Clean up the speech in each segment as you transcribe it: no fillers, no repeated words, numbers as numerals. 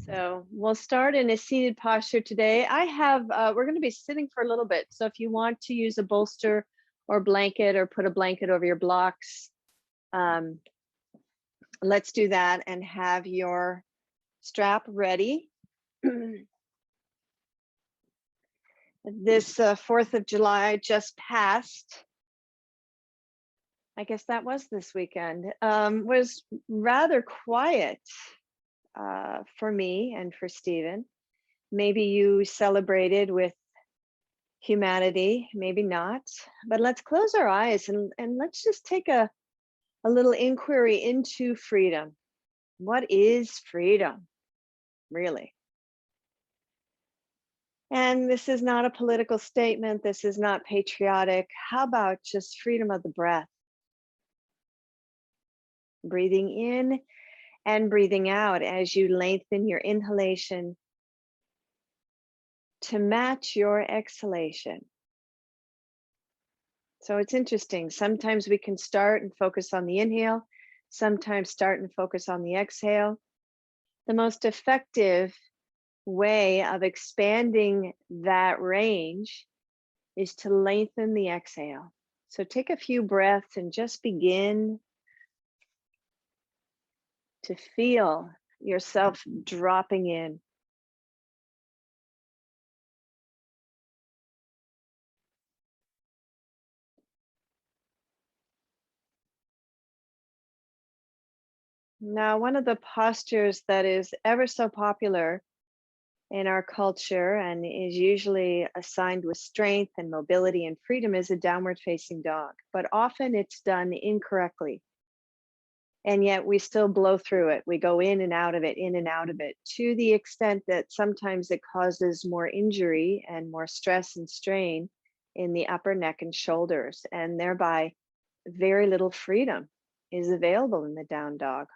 So we'll start in a seated posture today. We're going to be sitting for a little bit. So if you want to use a bolster or blanket or put a blanket over your blocks, let's do that and have your strap ready. This 4th of July just passed. I guess that was this weekend. Was rather quiet for me and for Stephen. Maybe you celebrated with humanity, maybe not, but let's close our eyes and let's just take a little inquiry into freedom. What is freedom, really? And this is not a political statement. This is not patriotic. How about just freedom of the breath? Breathing in and breathing out as you lengthen your inhalation to match your exhalation. So it's interesting. Sometimes we can start and focus on the inhale, sometimes start and focus on the exhale. The most effective way of expanding that range is to lengthen the exhale. So take a few breaths and just begin to feel yourself dropping in. Now, one of the postures that is ever so popular in our culture and is usually assigned with strength and mobility and freedom is a downward facing dog, but often it's done incorrectly. And yet we still blow through it. We go in and out of it, in and out of it, to the extent that sometimes it causes more injury and more stress and strain in the upper neck and shoulders, and thereby very little freedom is available in the down dog.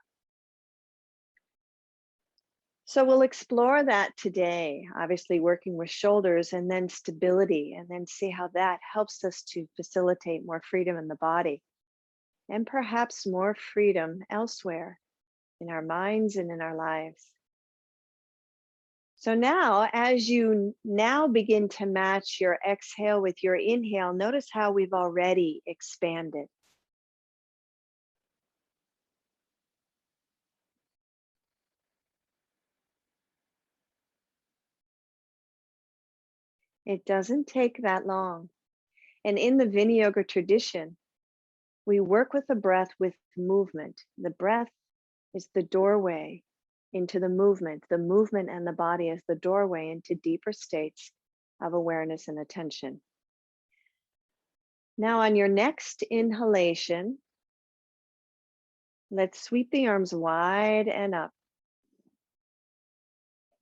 So we'll explore that today, obviously working with shoulders and then stability, and then see how that helps us to facilitate more freedom in the body and perhaps more freedom elsewhere in our minds and in our lives. So now, as you now begin to match your exhale with your inhale, notice how we've already expanded. It doesn't take that long. And in the ViniYoga tradition, we work with the breath with movement. The breath is the doorway into the movement and the body is the doorway into deeper states of awareness and attention. Now on your next inhalation, let's sweep the arms wide and up.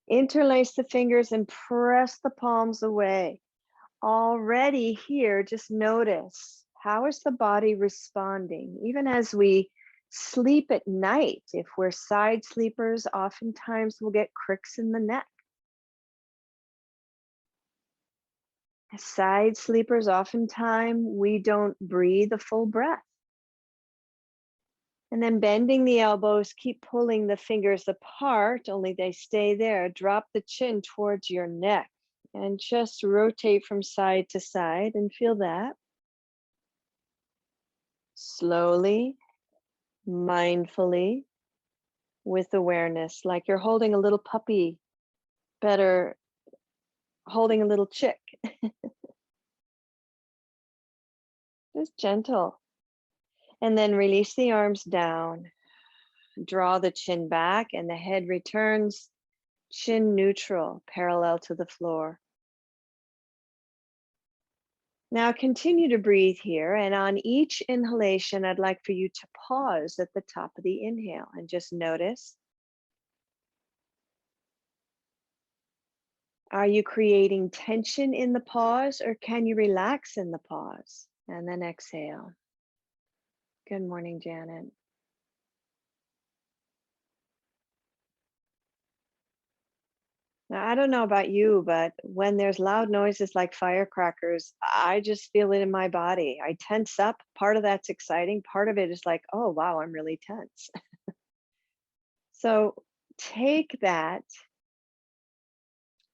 Interlace the fingers and press the palms away. Already here, just notice, how is the body responding? Even as we sleep at night, if we're side sleepers, oftentimes we'll get cricks in the neck. As side sleepers, oftentimes we don't breathe a full breath. And then bending the elbows, keep pulling the fingers apart, only they stay there. Drop the chin towards your neck and just rotate from side to side and feel that. Slowly, mindfully, with awareness, like you're holding a little puppy, better holding a little chick. Just gentle. And then release the arms down. Draw the chin back and the head returns, chin neutral, parallel to the floor. Now continue to breathe here, and on each inhalation, I'd like for you to pause at the top of the inhale and just notice. Are you creating tension in the pause, or can you relax in the pause? And then exhale. Good morning, Janet. Now, I don't know about you, but when there's loud noises like firecrackers, I just feel it in my body. I tense up. Part of that's exciting. Part of it is like, oh, wow, I'm really tense. So take that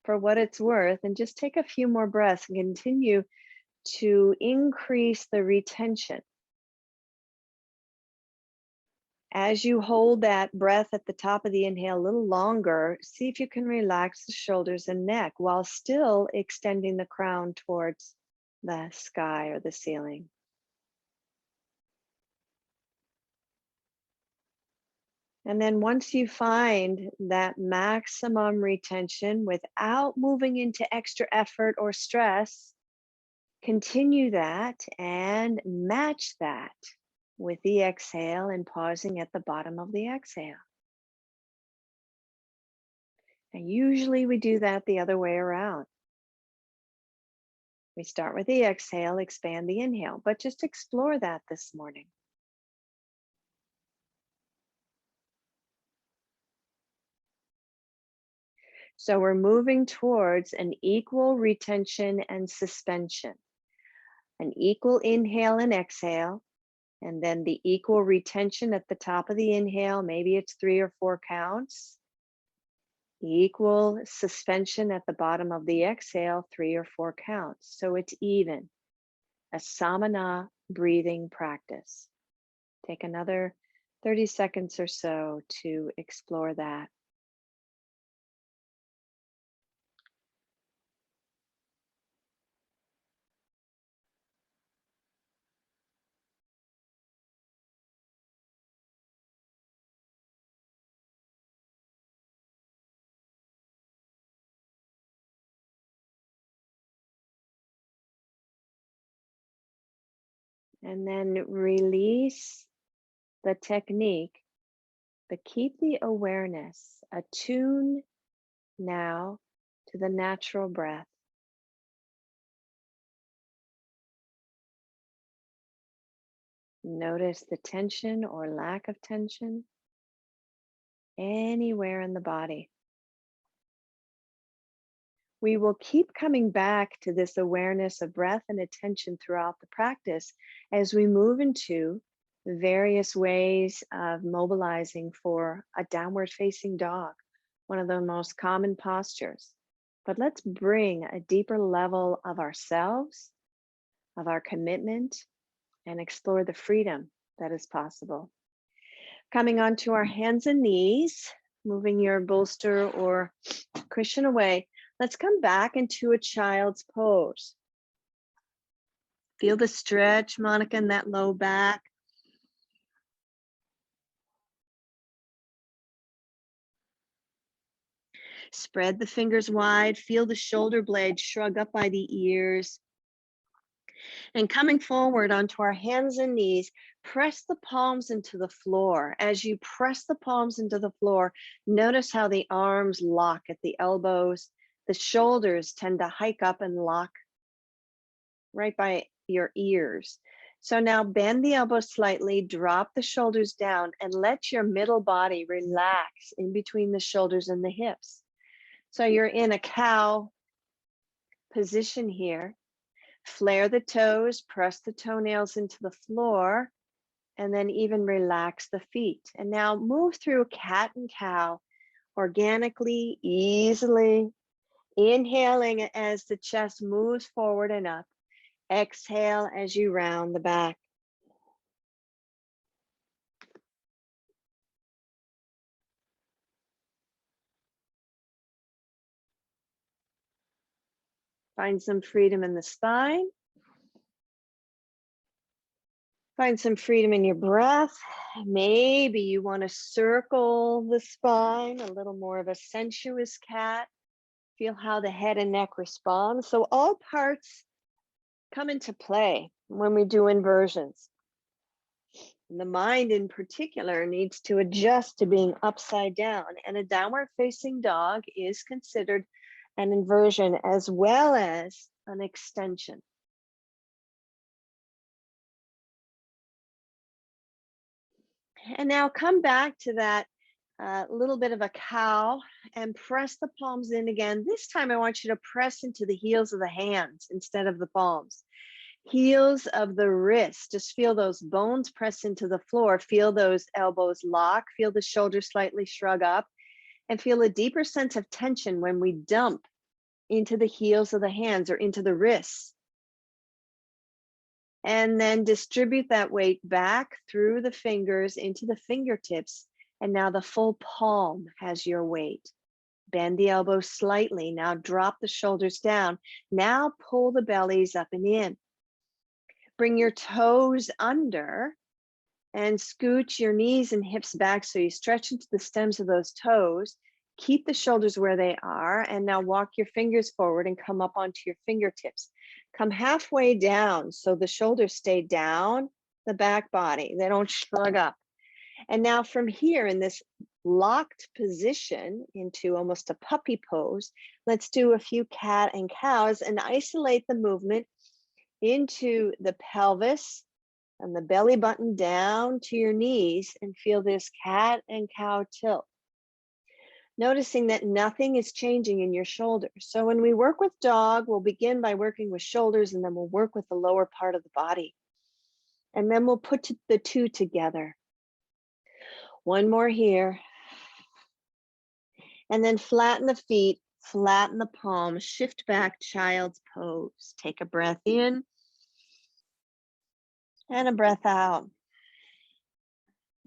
for what it's worth and just take a few more breaths and continue to increase the retention. As you hold that breath at the top of the inhale a little longer, see if you can relax the shoulders and neck while still extending the crown towards the sky or the ceiling. And then once you find that maximum retention without moving into extra effort or stress, continue that and match that with the exhale and pausing at the bottom of the exhale. And usually we do that the other way around. We start with the exhale, expand the inhale, but just explore that this morning. So we're moving towards an equal retention and suspension. An equal inhale and exhale, and then the equal retention at the top of the inhale, maybe it's 3 or 4 counts. Equal suspension at the bottom of the exhale, 3 or 4 counts. So it's even. A samana breathing practice. Take another 30 seconds or so to explore that. And then release the technique, but keep the awareness attuned now to the natural breath. Notice the tension or lack of tension anywhere in the body. We will keep coming back to this awareness of breath and attention throughout the practice as we move into various ways of mobilizing for a downward facing dog, one of the most common postures. But let's bring a deeper level of ourselves, of our commitment, and explore the freedom that is possible. Coming onto our hands and knees, moving your bolster or cushion away. Let's come back into a child's pose. Feel the stretch, Monica, in that low back. Spread the fingers wide. Feel the shoulder blades shrug up by the ears. And coming forward onto our hands and knees, press the palms into the floor. As you press the palms into the floor, notice how the arms lock at the elbows. The shoulders tend to hike up and lock right by your ears. So now bend the elbows slightly, drop the shoulders down, and let your middle body relax in between the shoulders and the hips. So you're in a cow position here. Flare the toes, press the toenails into the floor, and then even relax the feet. And now move through cat and cow organically, easily, inhaling as the chest moves forward and up. Exhale as you round the back. Find some freedom in the spine. Find some freedom in your breath. Maybe you want to circle the spine, a little more of a sensuous cat. Feel how the head and neck respond. So all parts come into play when we do inversions. And the mind in particular needs to adjust to being upside down, and a downward facing dog is considered an inversion as well as an extension. And now come back to that little bit of a cow and press the palms in again. This time I want you to press into the heels of the hands instead of the palms. Heels of the wrists, just feel those bones press into the floor. Feel those elbows lock, feel the shoulders slightly shrug up, and feel a deeper sense of tension when we dump into the heels of the hands or into the wrists. And then distribute that weight back through the fingers into the fingertips. And now the full palm has your weight. Bend the elbows slightly. Now drop the shoulders down. Now pull the bellies up and in. Bring your toes under and scooch your knees and hips back so you stretch into the stems of those toes. Keep the shoulders where they are. And now walk your fingers forward and come up onto your fingertips. Come halfway down so the shoulders stay down the back body. They don't shrug up. And now from here in this locked position into almost a puppy pose, let's do a few cat and cows and isolate the movement into the pelvis and the belly button down to your knees and feel this cat and cow tilt. Noticing that nothing is changing in your shoulders. So when we work with dog, we'll begin by working with shoulders and then we'll work with the lower part of the body. And then we'll put the two together. One more here. And then flatten the feet, flatten the palms, shift back, child's pose. Take a breath in and a breath out.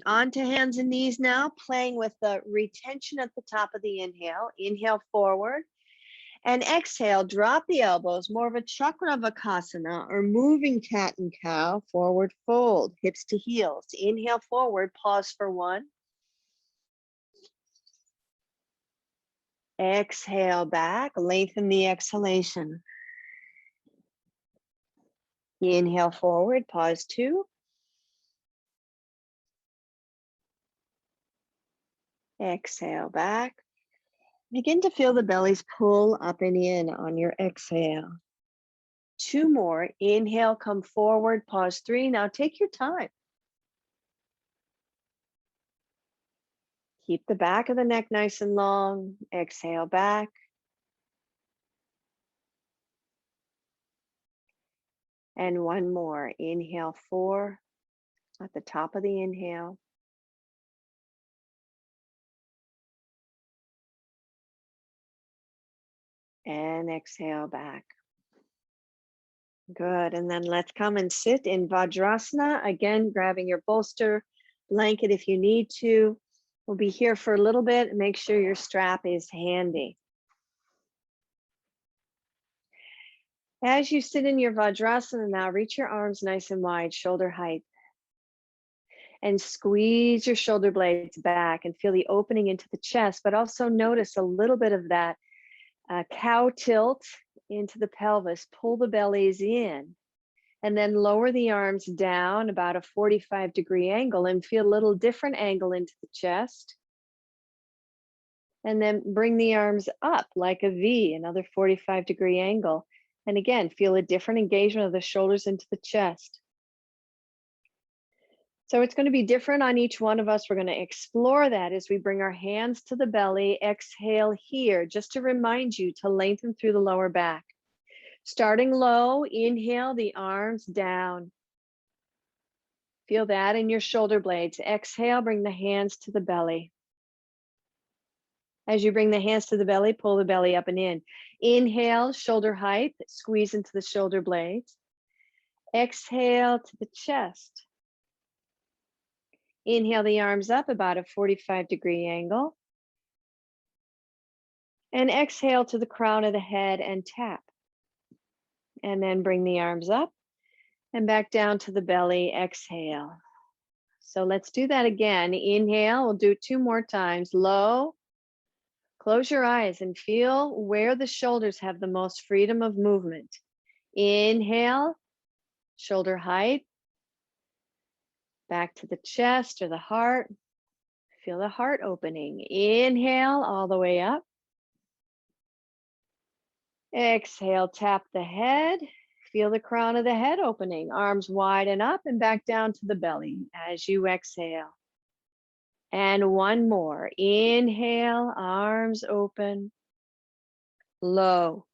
Onto hands and knees now, playing with the retention at the top of the inhale. Inhale forward and exhale, drop the elbows, more of a Chakravakasana or moving cat and cow, forward fold, hips to heels. Inhale forward, pause for one. Exhale back, lengthen the exhalation. Inhale forward, pause two. Exhale back. Begin to feel the bellies pull up and in on your exhale. Two more. Inhale, come forward, pause three. Now take your time. Keep the back of the neck nice and long. Exhale back. And one more. Inhale, four at the top of the inhale. And exhale back. Good. And then let's come and sit in Vadrasana. Again, grabbing your bolster, blanket if you need to. We'll be here for a little bit. Make sure your strap is handy. As you sit in your Vadrasana now, reach your arms nice and wide, shoulder height. And squeeze your shoulder blades back and feel the opening into the chest, but also notice a little bit of that cow tilt into the pelvis. Pull the bellies in and then lower the arms down about a 45-degree angle and feel a little different angle into the chest. And then bring the arms up like a V, another 45-degree angle. And again, feel a different engagement of the shoulders into the chest. So it's going to be different on each one of us. We're going to explore that as we bring our hands to the belly. Exhale here, just to remind you to lengthen through the lower back. Starting low, inhale the arms down. Feel that in your shoulder blades. Exhale, bring the hands to the belly. As you bring the hands to the belly, pull the belly up and in. Inhale, shoulder height, squeeze into the shoulder blades. Exhale to the chest. Inhale the arms up about a 45-degree angle. And exhale to the crown of the head and tap. And then bring the arms up and back down to the belly. Exhale. So let's do that again. Inhale, we'll do it two more times. Low. Close your eyes and feel where the shoulders have the most freedom of movement. Inhale, shoulder height. Back to the chest or the heart. Feel the heart opening. Inhale all the way up. Exhale, tap the head. Feel the crown of the head opening. Arms wide and up and back down to the belly as you exhale. And one more. Inhale, arms open. Low.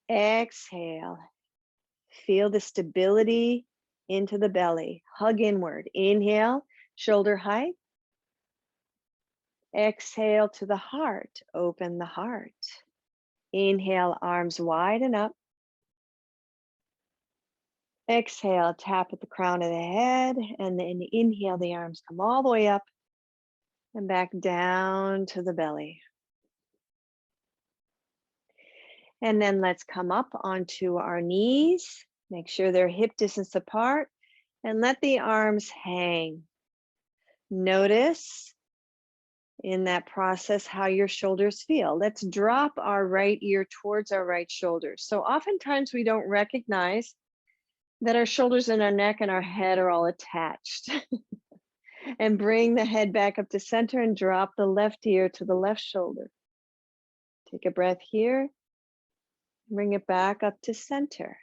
Exhale. Feel the stability into the belly. Hug inward. Inhale, shoulder height. Exhale to the heart. Open the heart. Inhale, arms wide and up. Exhale, tap at the crown of the head, and then inhale, the arms come all the way up and back down to the belly. And then let's come up onto our knees. Make sure they're hip distance apart and let the arms hang. Notice in that process how your shoulders feel. Let's drop our right ear towards our right shoulder. So oftentimes we don't recognize that our shoulders and our neck and our head are all attached. And bring the head back up to center and drop the left ear to the left shoulder. Take a breath here. Bring it back up to center.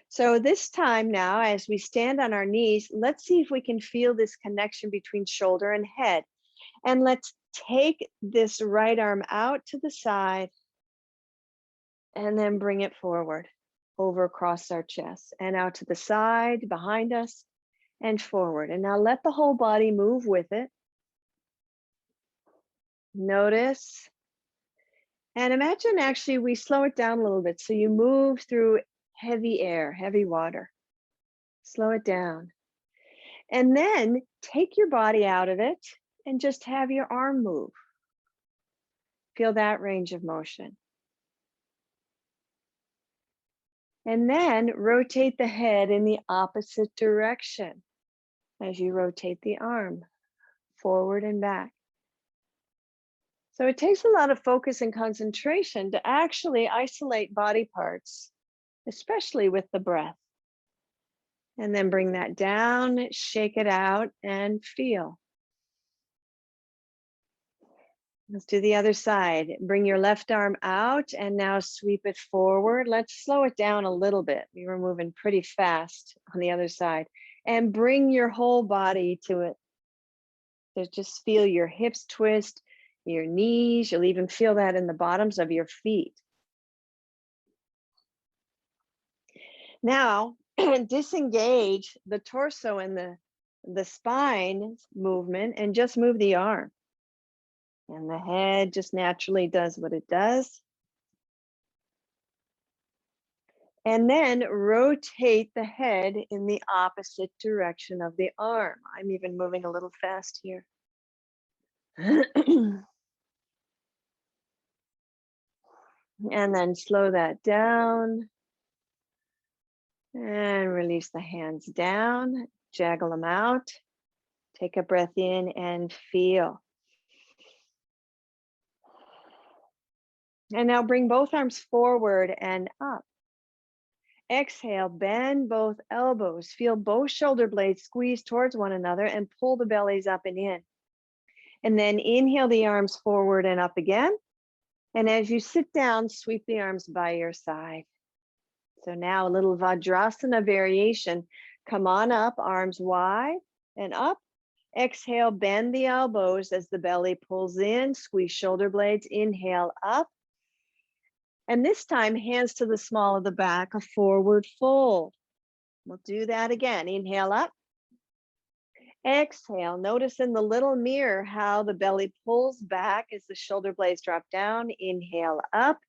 So this time now, as we stand on our knees, let's see if we can feel this connection between shoulder and head. And let's take this right arm out to the side and then bring it forward, over across our chest and out to the side, behind us and forward. And now let the whole body move with it. Notice. And imagine actually we slow it down a little bit. So you move through heavy air, heavy water. Slow it down. And then take your body out of it and just have your arm move. Feel that range of motion. And then rotate the head in the opposite direction as you rotate the arm forward and back. So it takes a lot of focus and concentration to actually isolate body parts, especially with the breath. And then bring that down, shake it out, and feel. Let's do the other side. Bring your left arm out and now sweep it forward. Let's slow it down a little bit. We were moving pretty fast on the other side. And bring your whole body to it. So just feel your hips twist, your knees. You'll even feel that in the bottoms of your feet. Now, disengage the torso and the spine movement and just move the arm. And the head just naturally does what it does. And then rotate the head in the opposite direction of the arm. I'm even moving a little fast here. And then slow that down. And release the hands down. Jaggle them out. Take a breath in and feel. And now bring both arms forward and up. Exhale, bend both elbows. Feel both shoulder blades squeeze towards one another and pull the bellies up and in. And then inhale the arms forward and up again. And as you sit down, sweep the arms by your side. So now a little Vadrasana variation. Come on up, arms wide and up. Exhale, bend the elbows as the belly pulls in. Squeeze shoulder blades. Inhale up. And this time, hands to the small of the back, a forward fold. We'll do that again. Inhale up. Exhale. Notice in the little mirror how the belly pulls back as the shoulder blades drop down. Inhale up.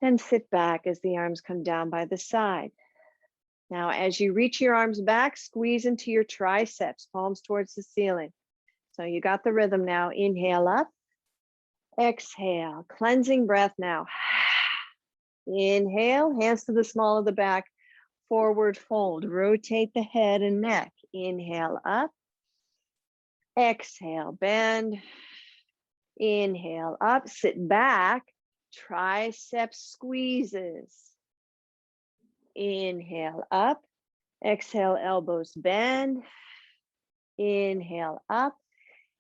And sit back as the arms come down by the side. Now, as you reach your arms back, squeeze into your triceps, palms towards the ceiling. So you got the rhythm now. Inhale up. Exhale, cleansing breath now. Inhale, hands to the small of the back, forward fold. Rotate the head and neck. Inhale up. Exhale, bend. Inhale up, sit back. Triceps squeezes. Inhale up. Exhale, elbows bend. Inhale up.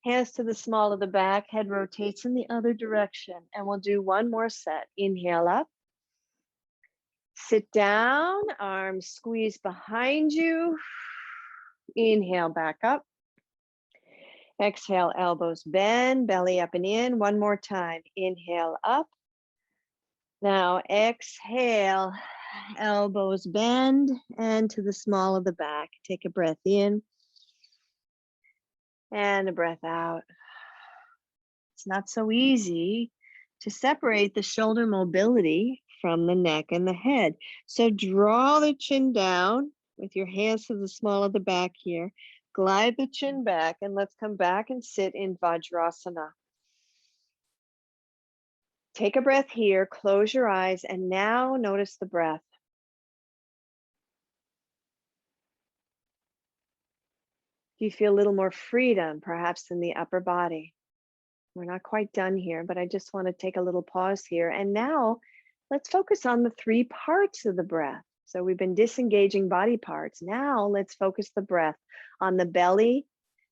Hands to the small of the back, head rotates in the other direction. And we'll do one more set. Inhale up. Sit down, arms squeeze behind you. Inhale, back up. Exhale, elbows bend, belly up and in. One more time. Inhale up. Now exhale, elbows bend and to the small of the back. Take a breath in. And a breath out. It's not so easy to separate the shoulder mobility from the neck and the head. So draw the chin down with your hands to the small of the back here. Glide the chin back, and let's come back and sit in Vadrasana. Take a breath here, close your eyes, and now notice the breath. You feel a little more freedom, perhaps in the upper body. We're not quite done here, but I just want to take a little pause here. And now let's focus on the three parts of the breath. So we've been disengaging body parts. Now let's focus the breath on the belly,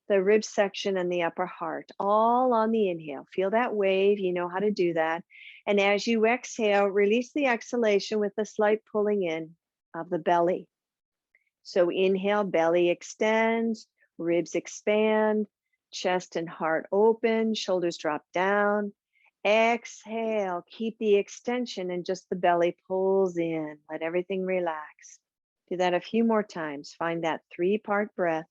the rib section, and the upper heart, all on the inhale. Feel that wave. You know how to do that. And as you exhale, release the exhalation with a slight pulling in of the belly. So inhale, belly extends, ribs expand, chest and heart open, shoulders drop down. Exhale, keep the extension and just the belly pulls in. Let everything relax. Do that a few more times. Find that three-part breath.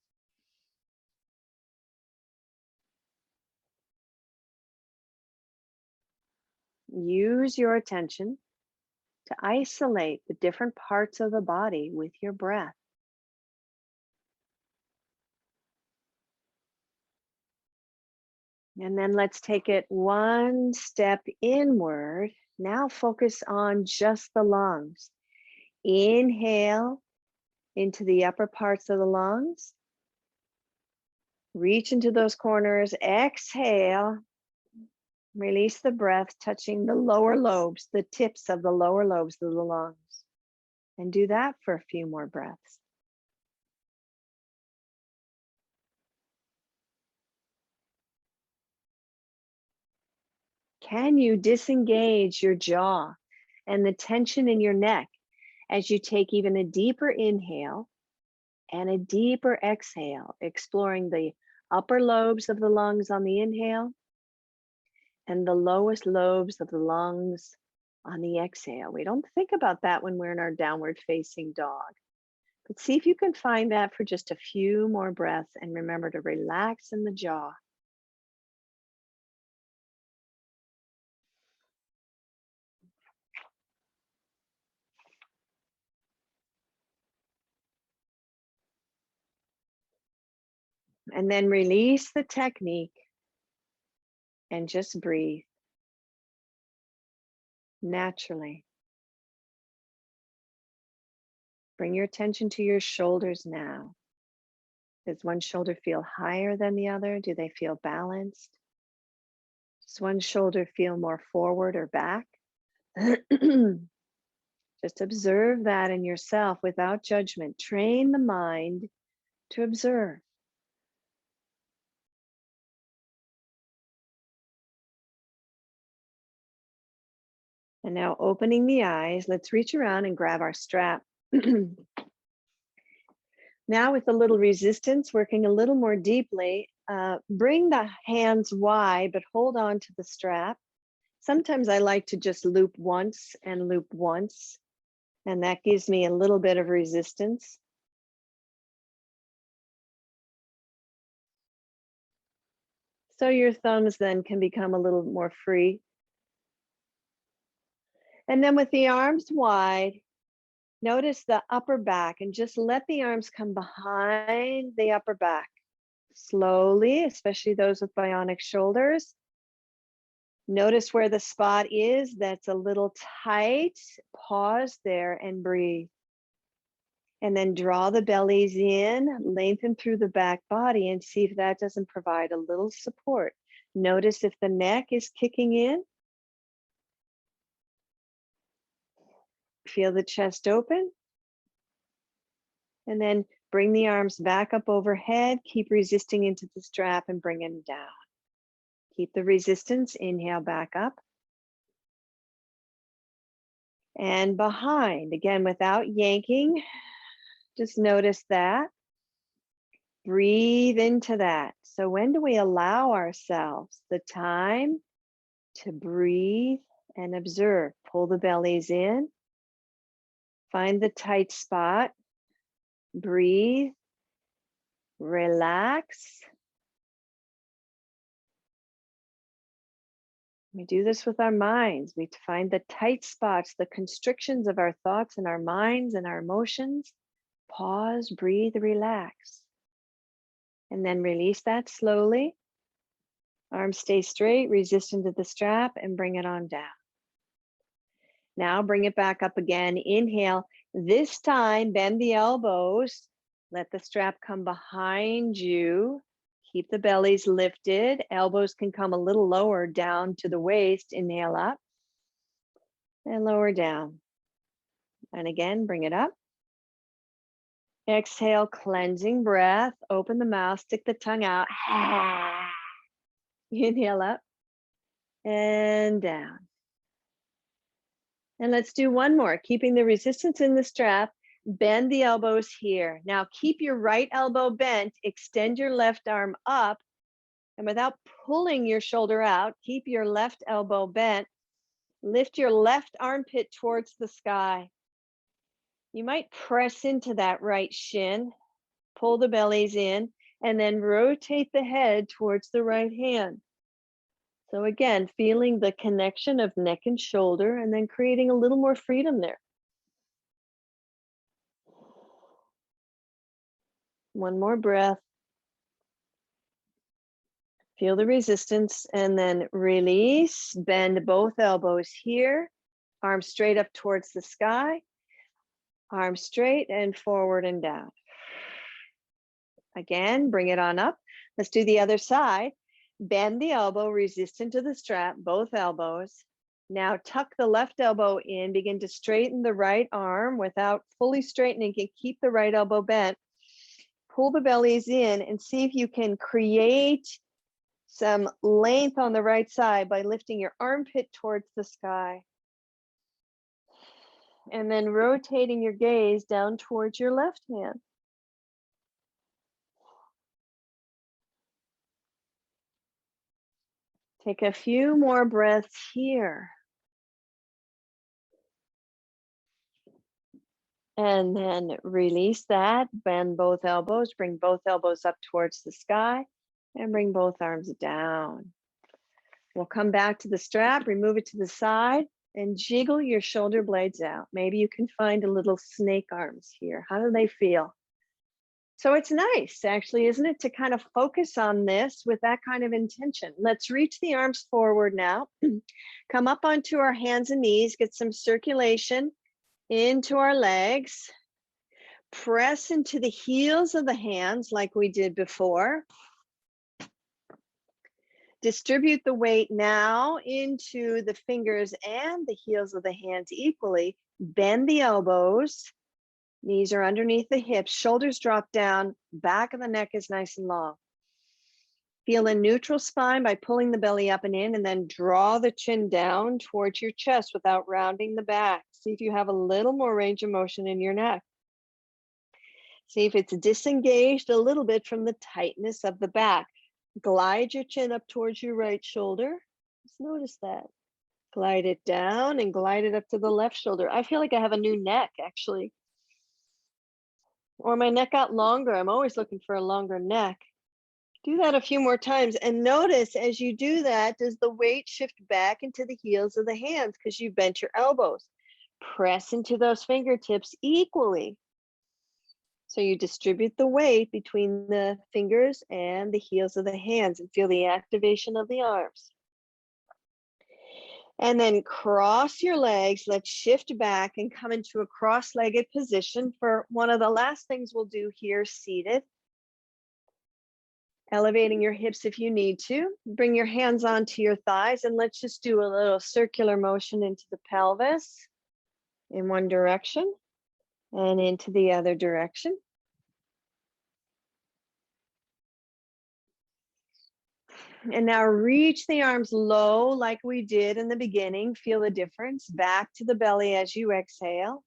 Use your attention to isolate the different parts of the body with your breath. And then let's take it one step inward. Now focus on just the lungs. Inhale into the upper parts of the lungs. Reach into those corners. Exhale. Release the breath, touching the lower lobes, the tips of the lower lobes of the lungs. And do that for a few more breaths. Can you disengage your jaw and the tension in your neck as you take even a deeper inhale and a deeper exhale, exploring the upper lobes of the lungs on the inhale and the lowest lobes of the lungs on the exhale? We don't think about that when we're in our downward facing dog. But see if you can find that for just a few more breaths, and remember to relax in the jaw. And then release the technique and just breathe naturally. Bring your attention to your shoulders now. Does one shoulder feel higher than the other? Do they feel balanced? Does one shoulder feel more forward or back? Just observe that in yourself without judgment. Train the mind to observe. And now opening the eyes, let's reach around and grab our strap. Now with a little resistance, working a little more deeply, bring the hands wide, but hold on to the strap. Sometimes I like to just loop once and loop once, and that gives me a little bit of resistance. So your thumbs then can become a little more free. And then with the arms wide, notice the upper back and just let the arms come behind the upper back. Slowly, especially those with bionic shoulders. Notice where the spot is that's a little tight. Pause there and breathe. And then draw the bellies in, lengthen through the back body, and see if that doesn't provide a little support. Notice if the neck is kicking in. Feel the chest open. And then bring the arms back up overhead. Keep resisting into the strap and bring them down. Keep the resistance. Inhale back up. And behind, again, without yanking, just notice that. Breathe into that. So when do we allow ourselves the time to breathe and observe? Pull the bellies in. Find the tight spot. Breathe. Relax. We do this with our minds. We find the tight spots, the constrictions of our thoughts and our minds and our emotions. Pause, breathe, relax. And then release that slowly. Arms stay straight, resist into the strap, and bring it on down. Now bring it back up again. Inhale. This time, bend the elbows. Let the strap come behind you. Keep the bellies lifted. Elbows can come a little lower down to the waist. Inhale up and lower down. And again, bring it up. Exhale, cleansing breath. Open the mouth, stick the tongue out. Inhale up and down. And let's do one more, keeping the resistance in the strap. Bend the elbows here. Now keep your right elbow bent, extend your left arm up, and without pulling your shoulder out, keep your left elbow bent. Lift your left armpit towards the sky. You might press into that right shin, pull the bellies in, and then rotate the head towards the right hand. So again, feeling the connection of neck and shoulder, and then creating a little more freedom there. One more breath. Feel the resistance and then release. Bend both elbows here. Arms straight up towards the sky. Arms straight and forward and down. Again, bring it on up. Let's do the other side. Bend the elbow, resist into the strap, both elbows. Now tuck the left elbow in, begin to straighten the right arm without fully straightening. Keep the right elbow bent. Pull the bellies in and see if you can create some length on the right side by lifting your armpit towards the sky. And then rotating your gaze down towards your left hand. Take a few more breaths here. And then release that, bend both elbows, bring both elbows up towards the sky, and bring both arms down. We'll come back to the strap, remove it to the side, and jiggle your shoulder blades out. Maybe you can find a little snake arms here. How do they feel? So it's nice, actually, isn't it, to kind of focus on this with that kind of intention. Let's reach the arms forward now. Come up onto our hands and knees, get some circulation into our legs. Press into the heels of the hands like we did before. Distribute the weight now into the fingers and the heels of the hands equally. Bend the elbows. Knees are underneath the hips. Shoulders drop down. Back of the neck is nice and long. Feel a neutral spine by pulling the belly up and in, and then draw the chin down towards your chest without rounding the back. See if you have a little more range of motion in your neck. See if it's disengaged a little bit from the tightness of the back. Glide your chin up towards your right shoulder. Just notice that. Glide it down and glide it up to the left shoulder. I feel like I have a new neck, actually. Or my neck got longer. I'm always looking for a longer neck. Do that a few more times and notice as you do that, does the weight shift back into the heels of the hands because you bent your elbows? Press into those fingertips equally. So you distribute the weight between the fingers and the heels of the hands and feel the activation of the arms. And then cross your legs. Let's shift back and come into a cross-legged position for one of the last things we'll do here, seated. Elevating your hips if you need to. Bring your hands onto your thighs and let's just do a little circular motion into the pelvis in one direction and into the other direction. And now reach the arms low like we did in the beginning. Feel the difference. Back to the belly as you exhale.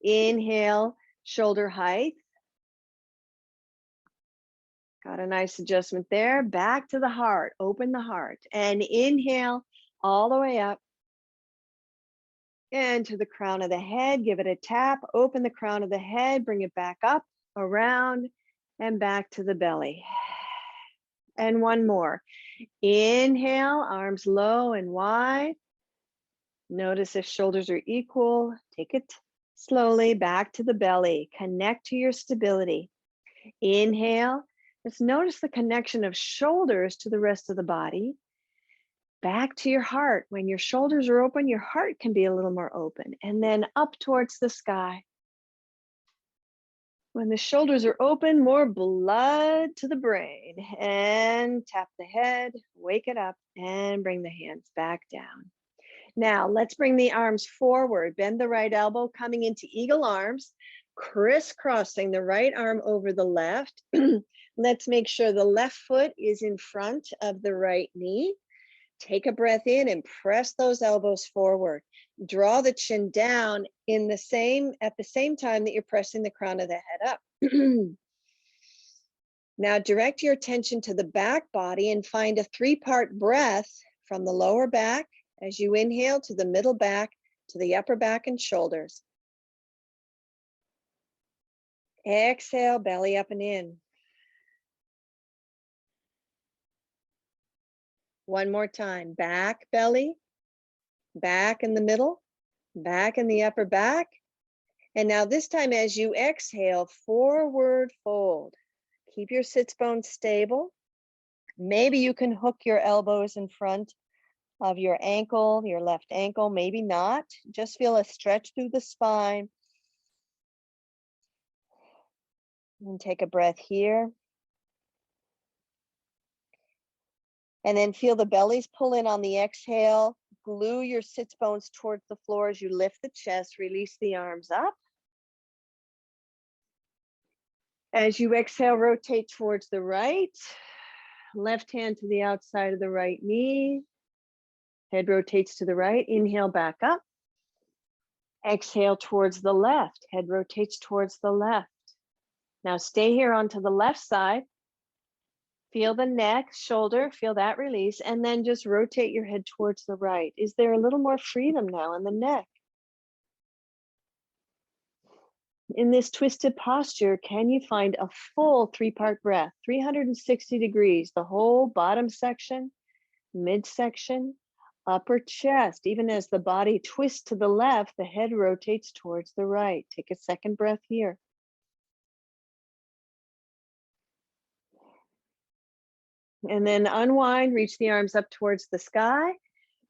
Inhale, shoulder height. Got a nice adjustment there. Back to the heart. Open the heart. And inhale all the way up. And to the crown of the head. Give it a tap. Open the crown of the head. Bring it back up, around, and back to the belly. And one more. Inhale, arms low and wide. Notice if shoulders are equal. Take it slowly back to the belly. Connect to your stability. Inhale. Just notice the connection of shoulders to the rest of the body. Back to your heart. When your shoulders are open, your heart can be a little more open. And then up towards the sky. When the shoulders are open, more blood to the brain. And tap the head, wake it up, and bring the hands back down. Now, let's bring the arms forward. Bend the right elbow, coming into eagle arms, crisscrossing the right arm over the left. Let's make sure the left foot is in front of the right knee. Take a breath in and press those elbows forward. Draw the chin down at the same time that you're pressing the crown of the head up. Now direct your attention to the back body and find a 3-part breath from the lower back as you inhale to the middle back, to the upper back and shoulders. Exhale, belly up and in. One more time, back belly, back in the middle, back in the upper back. And now this time as you exhale, forward fold. Keep your sits bones stable. Maybe you can hook your elbows in front of your ankle, your left ankle, maybe not. Just feel a stretch through the spine. And take a breath here. And then feel the bellies pull in on the exhale. Glue your sits bones towards the floor as you lift the chest, release the arms up. As you exhale, rotate towards the right. Left hand to the outside of the right knee. Head rotates to the right. Inhale, back up. Exhale towards the left. Head rotates towards the left. Now stay here onto the left side. Feel the neck, shoulder, feel that release, and then just rotate your head towards the right. Is there a little more freedom now in the neck? In this twisted posture, can you find a full 3-part breath, 360 degrees, the whole bottom section, midsection, upper chest. Even as the body twists to the left, the head rotates towards the right. Take a second breath here. And then unwind, reach the arms up towards the sky.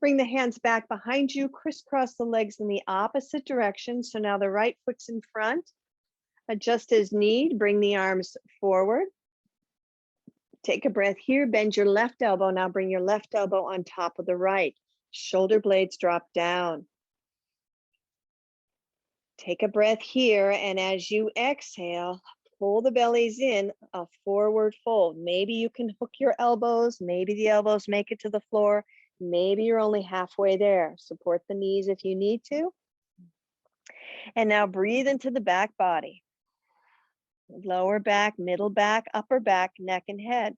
Bring the hands back behind you, crisscross the legs in the opposite direction. So now the right foot's in front. Adjust as need, bring the arms forward. Take a breath here, bend your left elbow. Now bring your left elbow on top of the right. Shoulder blades drop down. Take a breath here, and as you exhale, pull the bellies in, a forward fold. Maybe you can hook your elbows, maybe the elbows make it to the floor, maybe you're only halfway there. Support the knees if you need to. And now breathe into the back body. Lower back, middle back, upper back, neck and head.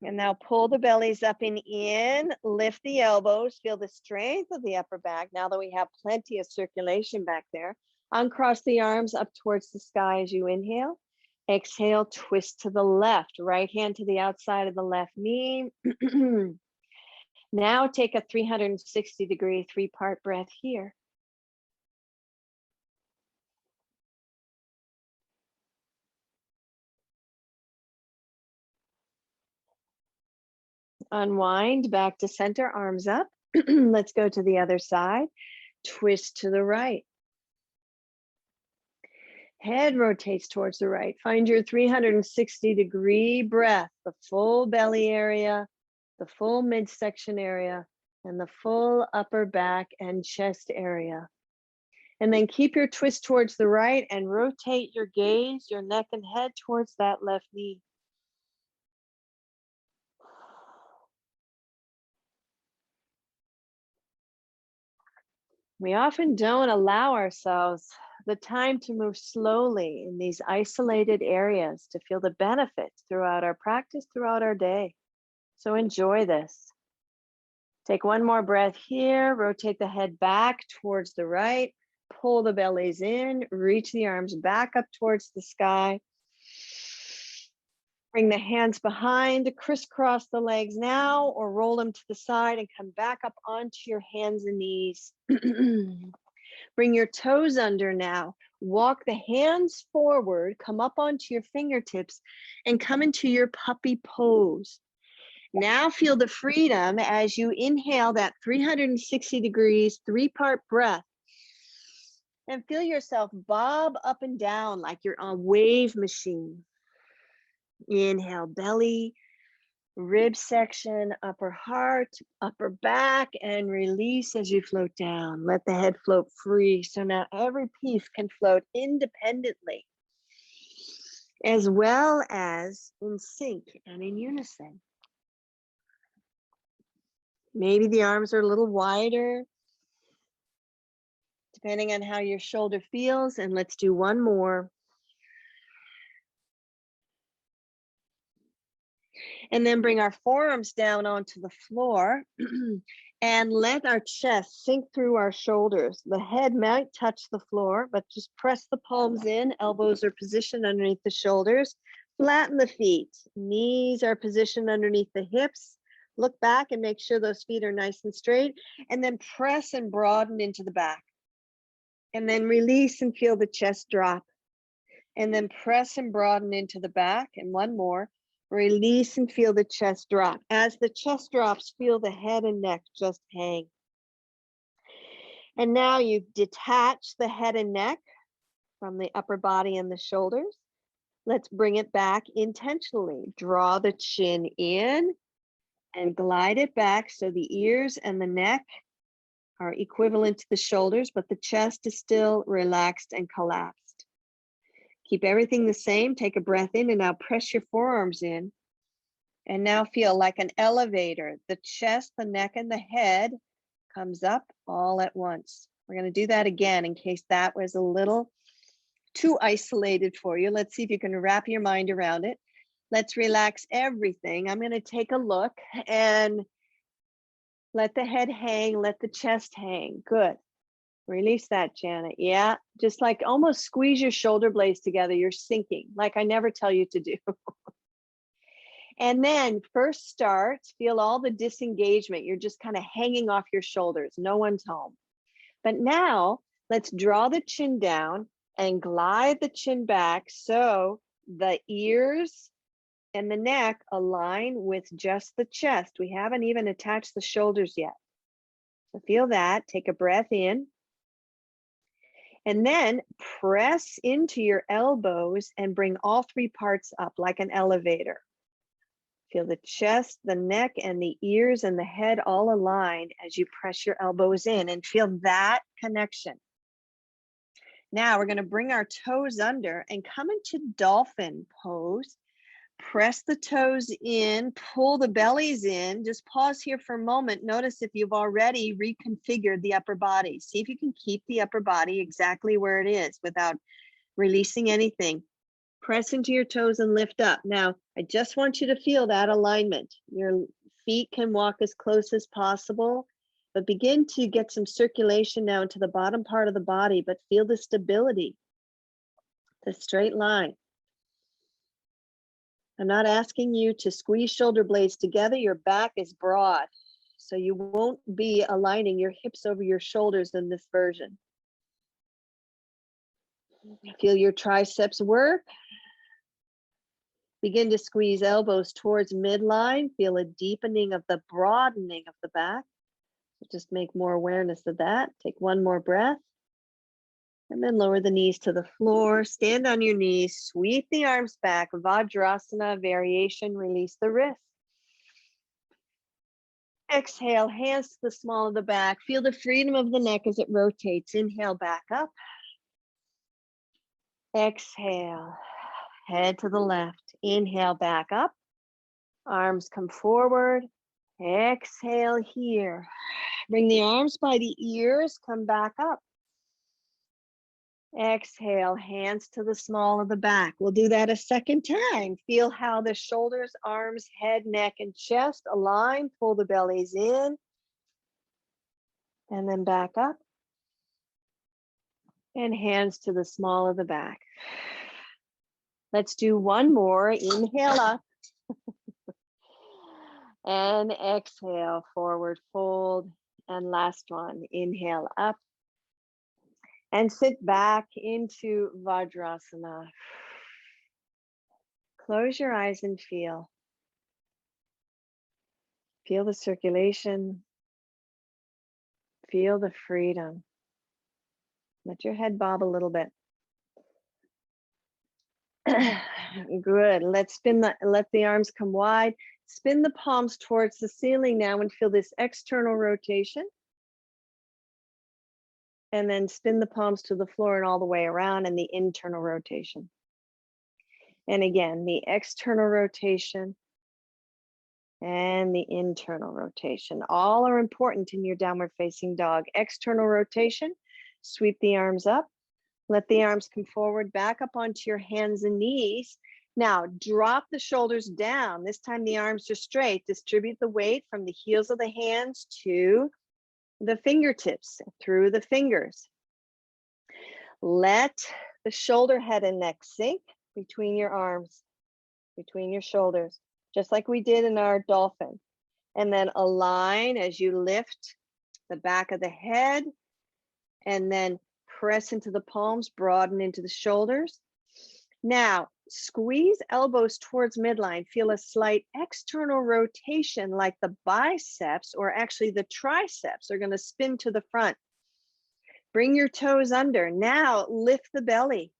And now pull the bellies up and in, lift the elbows, feel the strength of the upper back. Now that we have plenty of circulation back there, uncross the arms up towards the sky as you inhale. Exhale, twist to the left, right hand to the outside of the left knee. Now take a 360-degree 3-part breath here. Unwind back to center, arms up. Let's go to the other side. Twist to the right. Head rotates towards the right. Find your 360-degree breath, the full belly area, the full midsection area, and the full upper back and chest area. And then keep your twist towards the right and rotate your gaze, your neck and head towards that left knee. We often don't allow ourselves the time to move slowly in these isolated areas to feel the benefits throughout our practice, throughout our day. So enjoy this. Take one more breath here. Rotate the head back towards the right. Pull the bellies in. Reach the arms back up towards the sky. Bring the hands behind. Crisscross the legs now, or roll them to the side and come back up onto your hands and knees. Bring your toes under now. Walk the hands forward. Come up onto your fingertips and come into your puppy pose. Now feel the freedom as you inhale that 360 degrees, 3-part breath. And feel yourself bob up and down like you're on a wave machine. Inhale, belly, rib section, upper heart, upper back, and release as you float down. Let the head float free. So now every piece can float independently, as well as in sync and in unison. Maybe the arms are a little wider, depending on how your shoulder feels. And let's do one more. And then bring our forearms down onto the floor and let our chest sink through our shoulders. The head might touch the floor, but just press the palms in. Elbows are positioned underneath the shoulders. Flatten the feet. Knees are positioned underneath the hips. Look back and make sure those feet are nice and straight. And then press and broaden into the back. And then release and feel the chest drop. And then press and broaden into the back. And one more. Release and feel the chest drop. As the chest drops, feel the head and neck just hang. And now you've detached the head and neck from the upper body and the shoulders. Let's bring it back intentionally. Draw the chin in and glide it back so the ears and the neck are equivalent to the shoulders, but the chest is still relaxed and collapsed. Keep everything the same. Take a breath in and now press your forearms in. And now feel like an elevator. The chest, the neck, and the head comes up all at once. We're going to do that again in case that was a little too isolated for you. Let's see if you can wrap your mind around it. Let's relax everything. I'm going to take a look and let the head hang, let the chest hang. Good. Release that, Janet. Yeah, just like almost squeeze your shoulder blades together. You're sinking, like I never tell you to do. And then first start, feel all the disengagement. You're just kind of hanging off your shoulders. No one's home. But now let's draw the chin down and glide the chin back so the ears and the neck align with just the chest. We haven't even attached the shoulders yet. So feel that. Take a breath in. And then press into your elbows and bring all 3 parts up like an elevator. Feel the chest, the neck, and the ears and the head all aligned as you press your elbows in, and feel that connection. Now we're going to bring our toes under and come into Dolphin pose. Press the toes in, pull the bellies in. Just pause here for a moment. Notice if you've already reconfigured the upper body. See if you can keep the upper body exactly where it is without releasing anything. Press into your toes and lift up. Now, I just want you to feel that alignment. Your feet can walk as close as possible, but begin to get some circulation now into the bottom part of the body, but feel the stability, the straight line. I'm not asking you to squeeze shoulder blades together. Your back is broad, so you won't be aligning your hips over your shoulders in this version. Feel your triceps work. Begin to squeeze elbows towards midline. Feel a deepening of the broadening of the back. Just make more awareness of that. Take one more breath. And then lower the knees to the floor. Stand on your knees. Sweep the arms back. Vadrasana Variation. Release the wrists. Exhale, hands to the small of the back. Feel the freedom of the neck as it rotates. Inhale, back up. Exhale, head to the left. Inhale, back up. Arms come forward. Exhale here. Bring the arms by the ears. Come back up. Exhale, hands to the small of the back. We'll do that a second time. Feel how the shoulders, arms, head, neck, and chest align. Pull the bellies in. And then back up. And hands to the small of the back. Let's do one more. Inhale up. And exhale, forward fold. And last one, inhale up. And sit back into Vadrasana. Close your eyes and feel. Feel the circulation. Feel the freedom. Let your head bob a little bit. Good. Let the arms come wide. Spin the palms towards the ceiling now and feel this external rotation. And then spin the palms to the floor and all the way around, and the internal rotation. And again, the external rotation and the internal rotation. All are important in your downward facing dog. External rotation, sweep the arms up. Let the arms come forward, back up onto your hands and knees. Now, drop the shoulders down. This time the arms are straight. Distribute the weight from the heels of the hands to the fingertips, through the fingers. Let the shoulder, head, and neck sink between your arms, between your shoulders, just like we did in our dolphin. And then align as you lift the back of the head, and then press into the palms, broaden into the shoulders. Now, squeeze elbows towards midline. Feel a slight external rotation, like the biceps, or actually the triceps, are going to spin to the front. Bring your toes under. Now, lift the belly.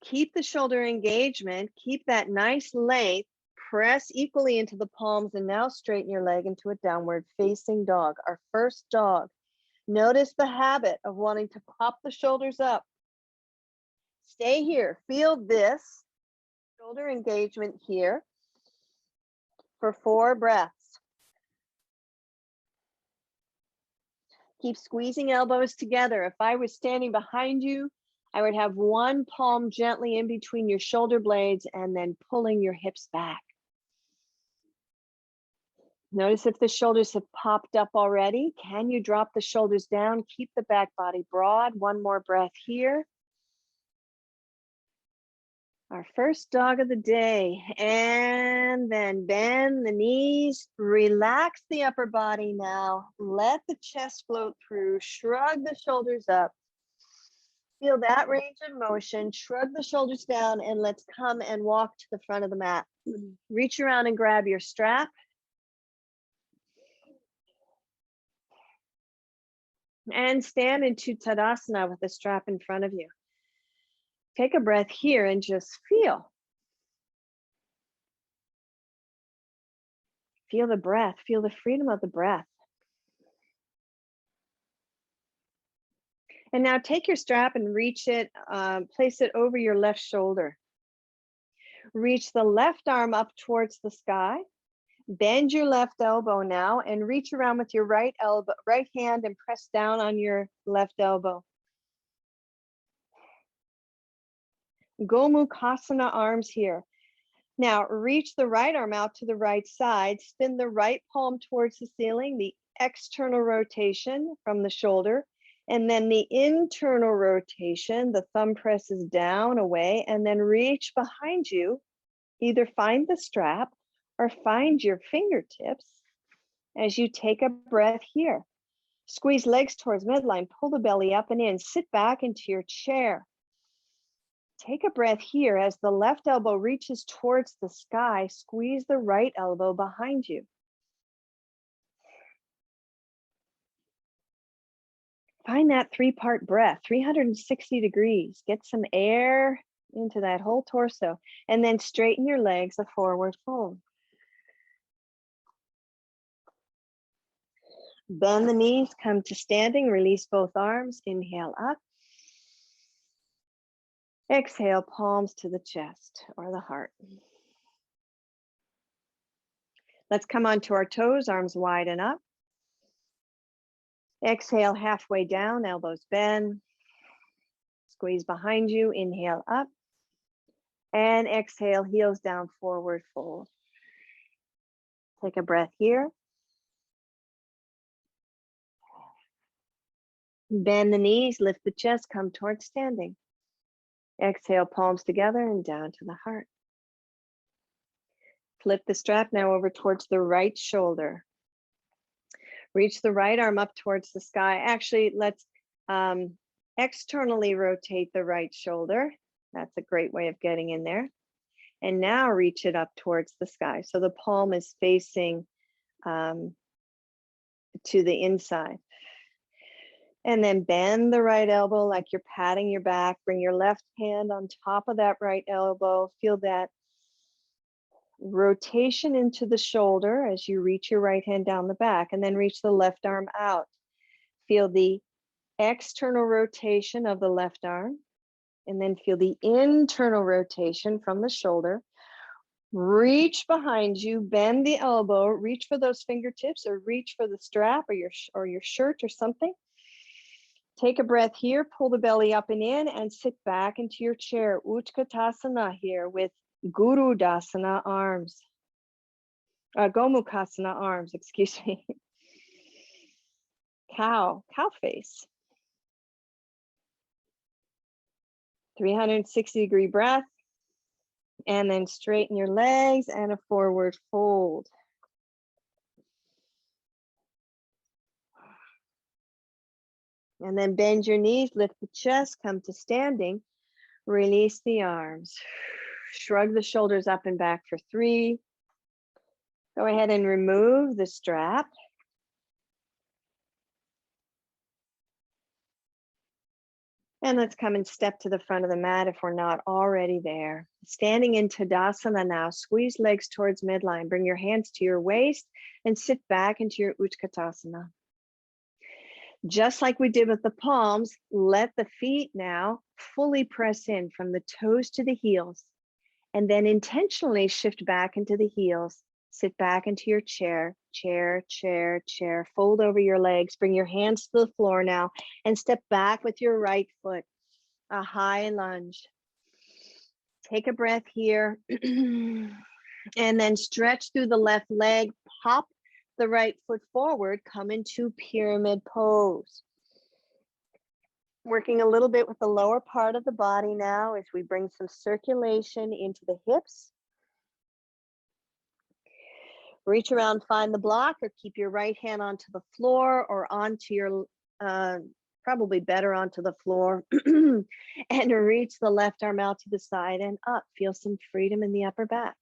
Keep the shoulder engagement. Keep that nice length. Press equally into the palms, and now straighten your leg into a downward facing dog, our first dog. Notice the habit of wanting to pop the shoulders up. Stay here. Feel this shoulder engagement here for 4 breaths. Keep squeezing elbows together. If I was standing behind you, I would have one palm gently in between your shoulder blades and then pulling your hips back. Notice if the shoulders have popped up already. Can you drop the shoulders down? Keep the back body broad. One more breath here. Our first dog of the day. And then bend the knees. Relax the upper body now. Let the chest float through. Shrug the shoulders up. Feel that range of motion. Shrug the shoulders down, and let's come and walk to the front of the mat. Reach around and grab your strap. And stand into Tadasana with the strap in front of you. Take a breath here and just feel. Feel the breath. Feel the freedom of the breath. And now take your strap and reach it, place it over your left shoulder. Reach the left arm up towards the sky. Bend your left elbow now and reach around with your right hand and press down on your left elbow. Gomukhasana arms here. Now reach the right arm out to the right side. Spin the right palm towards the ceiling, the external rotation from the shoulder. And then the internal rotation, the thumb presses down, away, and then reach behind you. Either find the strap or find your fingertips as you take a breath here. Squeeze legs towards midline, pull the belly up and in, sit back into your chair. Take a breath here as the left elbow reaches towards the sky, squeeze the right elbow behind you. Find that 3-part breath, 360 degrees. Get some air into that whole torso, and then straighten your legs, a forward fold. Bend the knees, come to standing, release both arms, inhale up. Exhale, palms to the chest or the heart. Let's come onto our toes, arms wide and up. Exhale, halfway down, elbows bend. Squeeze behind you, inhale up. And exhale, heels down, forward fold. Take a breath here. Bend the knees, lift the chest, come towards standing. Exhale, palms together and down to the heart. Flip the strap now over towards the right shoulder. Reach the right arm up towards the sky. Actually, let's externally rotate the right shoulder. That's a great way of getting in there. And now reach it up towards the sky. So the palm is facing to the inside. And then bend the right elbow like you're patting your back. Bring your left hand on top of that right elbow. Feel that rotation into the shoulder as you reach your right hand down the back, and then reach the left arm out. Feel the external rotation of the left arm, and then feel the internal rotation from the shoulder. Reach behind you, bend the elbow, reach for those fingertips or reach for the strap or your shirt or something. Take a breath here, pull the belly up and in, and sit back into your chair. Utkatasana here with Guru Dasana arms. Gomukhasana arms, excuse me. Cow face. 360-degree breath. And then straighten your legs and a forward fold. And then bend your knees, lift the chest, come to standing. Release the arms. Shrug the shoulders up and back for 3. Go ahead and remove the strap. And let's come and step to the front of the mat if we're not already there. Standing in Tadasana now, squeeze legs towards midline. Bring your hands to your waist and sit back into your Utkatasana. Just like we did with the palms, let the feet now fully press in from the toes to the heels, and then intentionally shift back into the heels. Sit back into your chair, chair, chair, chair. Fold over your legs, bring your hands to the floor now, and step back with your right foot, a high lunge. Take a breath here, and then stretch through the left leg, pop the right foot forward, come into pyramid pose. Working a little bit with the lower part of the body now as we bring some circulation into the hips. Reach around, find the block, or keep your right hand onto the floor or onto your, probably better onto the floor, and reach the left arm out to the side and up. Feel some freedom in the upper back.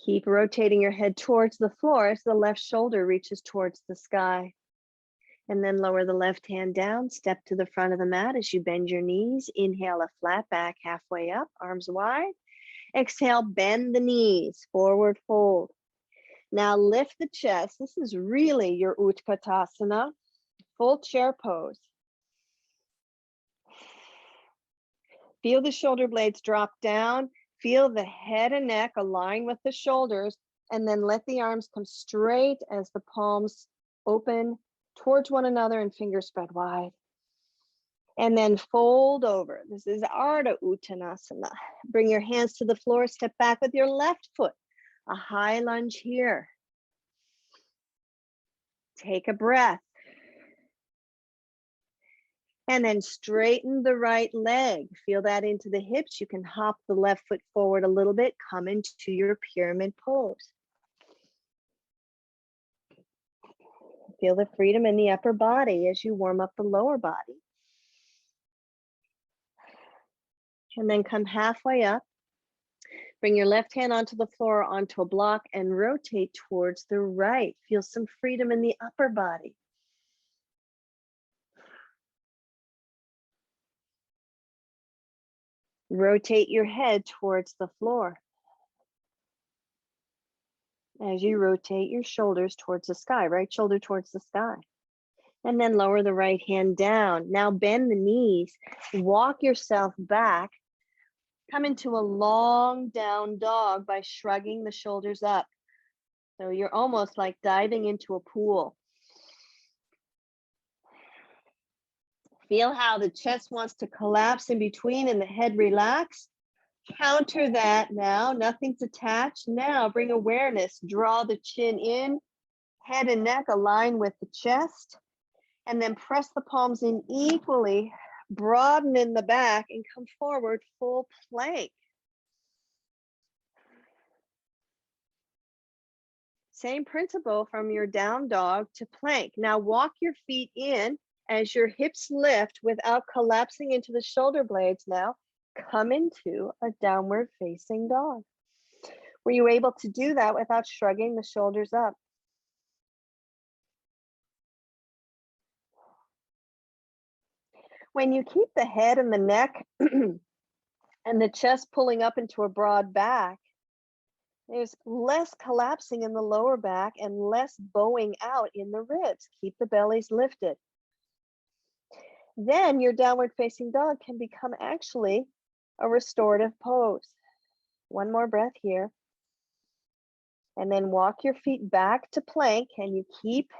Keep rotating your head towards the floor as the left shoulder reaches towards the sky. And then lower the left hand down, step to the front of the mat as you bend your knees. Inhale, a flat back halfway up, arms wide. Exhale, bend the knees, forward fold. Now lift the chest. This is really your Utkatasana, full chair pose. Feel the shoulder blades drop down. Feel the head and neck align with the shoulders, and then let the arms come straight as the palms open towards one another and fingers spread wide. And then fold over. This is Ardha Uttanasana. Bring your hands to the floor, step back with your left foot. A high lunge here. Take a breath. And then straighten the right leg. Feel that into the hips. You can hop the left foot forward a little bit. Come into your pyramid pose. Feel the freedom in the upper body as you warm up the lower body. And then come halfway up. Bring your left hand onto the floor, onto a block, and rotate towards the right. Feel some freedom in the upper body. Rotate your head towards the floor. As you rotate your shoulders towards the sky, right shoulder towards the sky. And then lower the right hand down. Now bend the knees, walk yourself back. Come into a long down dog by shrugging the shoulders up. So you're almost like diving into a pool. Feel how the chest wants to collapse in between and the head relax. Counter that now, nothing's attached. Now bring awareness, draw the chin in, head and neck align with the chest, and then press the palms in equally, broaden in the back and come forward, full plank. Same principle from your down dog to plank. Now walk your feet in as your hips lift without collapsing into the shoulder blades. Now come into a downward facing dog. Were you able to do that without shrugging the shoulders up? When you keep the head and the neck and the chest pulling up into a broad back, there's less collapsing in the lower back and less bowing out in the ribs. Keep the bellies lifted. Then your downward facing dog can become actually a restorative pose. One more breath here. And then walk your feet back to plank, and you keep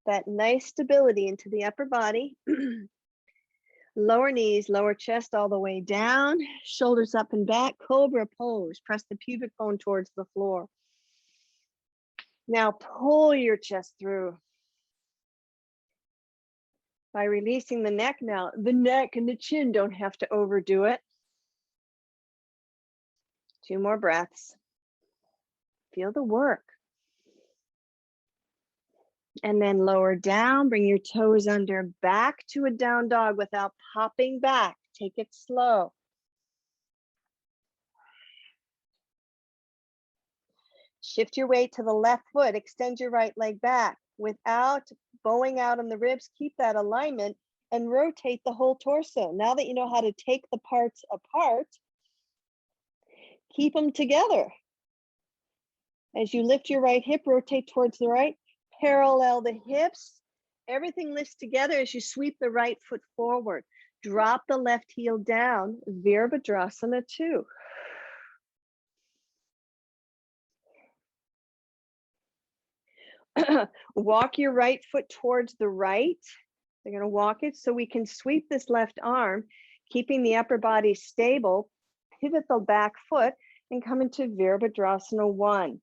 that nice stability into the upper body. Lower knees, lower chest all the way down, shoulders up and back, Cobra Pose. Press the pubic bone towards the floor. Now pull your chest through. By releasing the neck now, the neck and the chin don't have to overdo it. 2 more breaths. Feel the work. And then lower down, bring your toes under, back to a down dog without popping back. Take it slow. Shift your weight to the left foot, extend your right leg back without bowing out on the ribs. Keep that alignment and rotate the whole torso. Now that you know how to take the parts apart, keep them together. As you lift your right hip, rotate towards the right, parallel the hips. Everything lifts together as you sweep the right foot forward. Drop the left heel down, Vadrasana 2. Walk your right foot towards the right. They're going to walk it so we can sweep this left arm, keeping the upper body stable. Pivot the back foot and come into Vadrasana 1.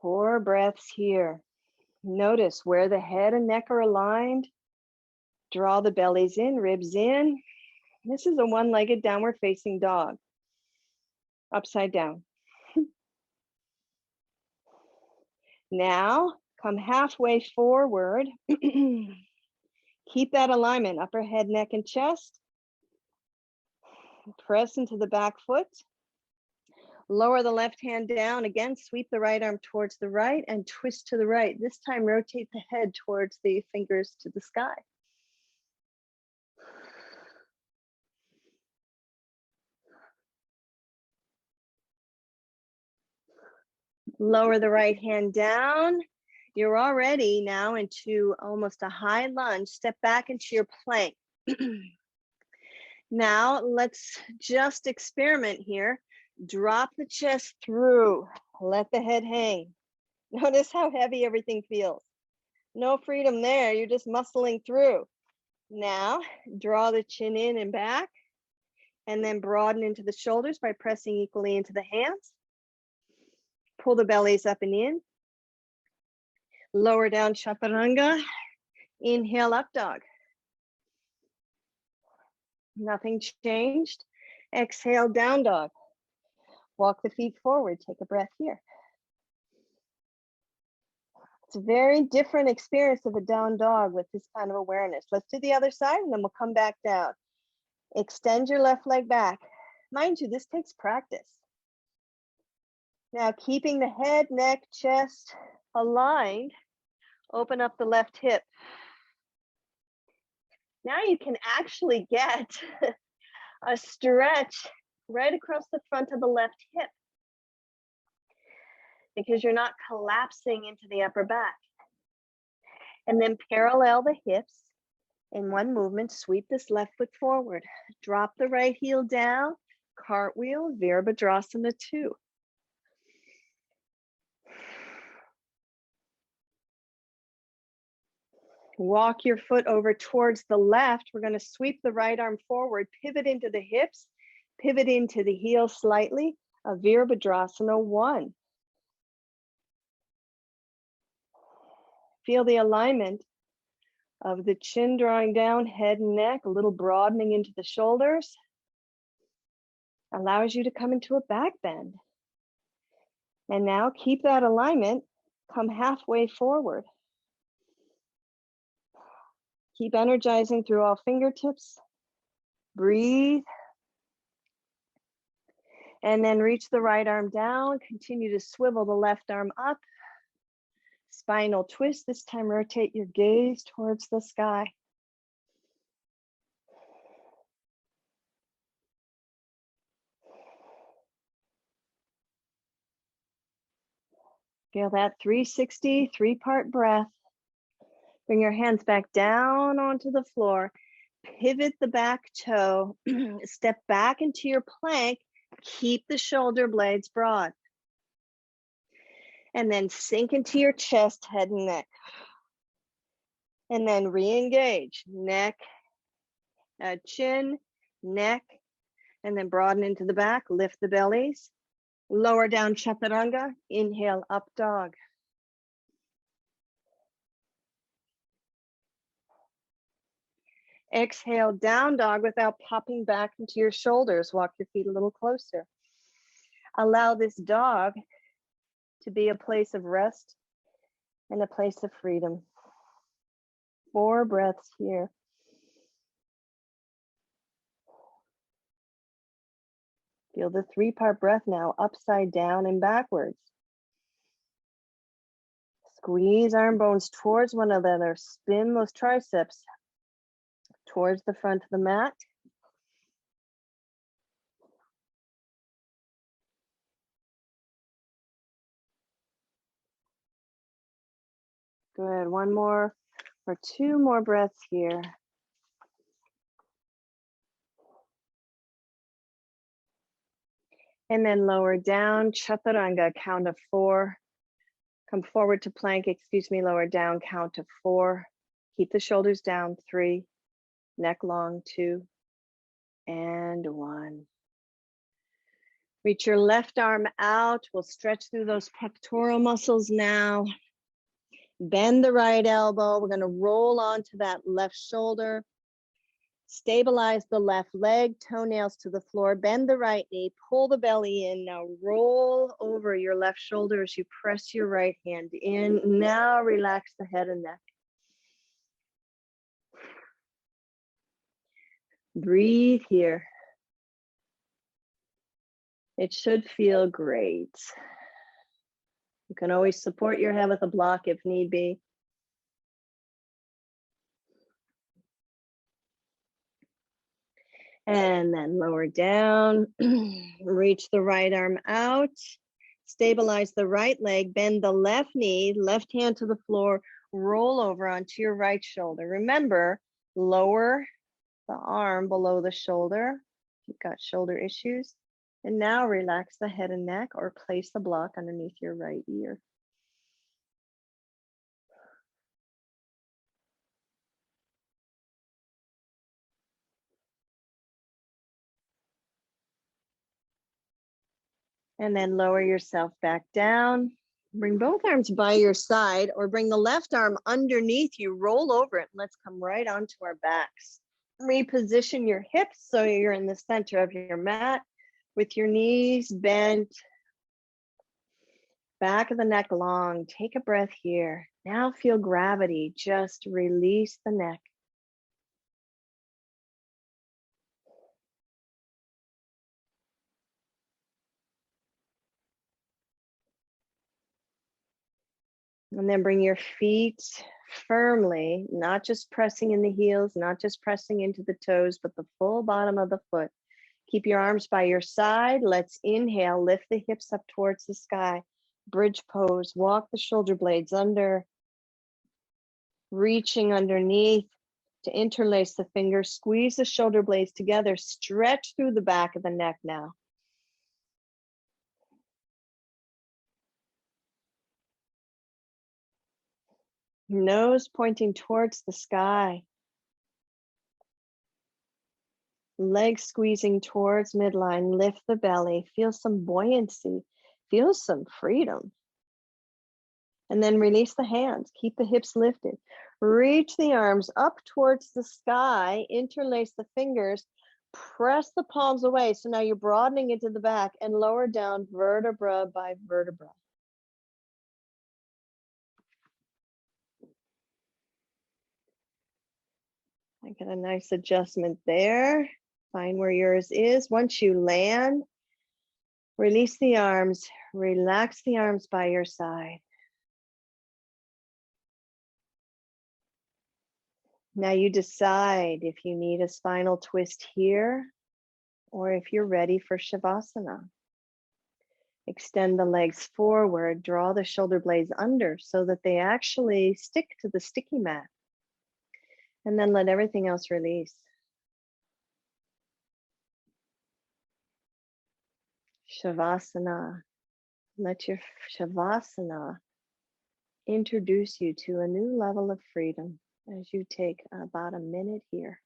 Four breaths here. Notice where the head and neck are aligned. Draw the bellies in, ribs in. This is a one-legged downward facing dog. Upside down. Now, come halfway forward. Keep that alignment, upper head, neck, and chest. Press into the back foot. Lower the left hand down. Again, sweep the right arm towards the right and twist to the right. This time, rotate the head towards the fingers to the sky. Lower the right hand down. You're already now into almost a high lunge. Step back into your plank. Now, let's just experiment here. Drop the chest through. Let the head hang. Notice how heavy everything feels. No freedom there. You're just muscling through. Now, draw the chin in and back, and then broaden into the shoulders by pressing equally into the hands. Pull the bellies up and in. Lower down chaturanga. Inhale, up dog. Nothing changed. Exhale, down dog. Walk the feet forward. Take a breath here. It's a very different experience of a down dog with this kind of awareness. Let's do the other side and then we'll come back down. Extend your left leg back. Mind you, this takes practice. Now, keeping the head, neck, chest aligned, open up the left hip. Now you can actually get a stretch right across the front of the left hip because you're not collapsing into the upper back. And then parallel the hips in one movement, sweep this left foot forward. Drop the right heel down, cartwheel, Vadrasana 2. Walk your foot over towards the left. We're going to sweep the right arm forward, pivot into the hips, pivot into the heels slightly. A Vadrasana 1. Feel the alignment of the chin drawing down, head and neck, a little broadening into the shoulders. Allows you to come into a back bend. And now keep that alignment, come halfway forward. Keep energizing through all fingertips. Breathe. And then reach the right arm down. Continue to swivel the left arm up. Spinal twist. This time rotate your gaze towards the sky. Feel that 360, 3-part breath. Bring your hands back down onto the floor. Pivot the back toe. Step back into your plank. Keep the shoulder blades broad. And then sink into your chest, head and neck. And then re-engage. Neck, chin, neck, and then broaden into the back. Lift the bellies. Lower down chaturanga. Inhale, up dog. Exhale, down dog without popping back into your shoulders. Walk your feet a little closer. Allow this dog to be a place of rest and a place of freedom. 4 breaths here. Feel the 3-part breath now, upside down and backwards. Squeeze arm bones towards one another. Spin those triceps towards the front of the mat. Good, 1 more or 2 more breaths here. And then lower down, chaturanga, count of 4. Come forward to plank, lower down, count of 4. Keep the shoulders down, 3. Neck long, 2. And 1. Reach your left arm out. We'll stretch through those pectoral muscles now. Bend the right elbow. We're going to roll onto that left shoulder. Stabilize the left leg, toenails to the floor. Bend the right knee. Pull the belly in. Now roll over your left shoulder as you press your right hand in. Now relax the head and neck. Breathe here. It should feel great. You can always support your head with a block if need be. And then lower down, reach the right arm out, stabilize the right leg, bend the left knee, left hand to the floor, roll over onto your right shoulder. Remember, lower the arm below the shoulder if you've got shoulder issues. And now relax the head and neck or place the block underneath your right ear. And then lower yourself back down. Bring both arms by your side or bring the left arm underneath you, roll over it. And let's come right onto our backs. Reposition your hips so you're in the center of your mat with your knees bent, back of the neck long. Take a breath here. Now feel gravity, just release the neck. And then bring your feet firmly, not just pressing in the heels, not just pressing into the toes, but the full bottom of the foot. Keep your arms by your side. Let's inhale, lift the hips up towards the sky. Bridge pose, walk the shoulder blades under, reaching underneath to interlace the fingers, squeeze the shoulder blades together, stretch through the back of the neck now. Nose pointing towards the sky. Legs squeezing towards midline. Lift the belly. Feel some buoyancy. Feel some freedom. And then release the hands. Keep the hips lifted. Reach the arms up towards the sky. Interlace the fingers. Press the palms away. So now you're broadening into the back and lower down vertebra by vertebra. I get a nice adjustment there. Find where yours is. Once you land, release the arms. Relax the arms by your side. Now you decide if you need a spinal twist here or if you're ready for Shavasana. Extend the legs forward, draw the shoulder blades under so that they actually stick to the sticky mat. And then let everything else release. Shavasana. Let your Shavasana introduce you to a new level of freedom as you take about a minute here.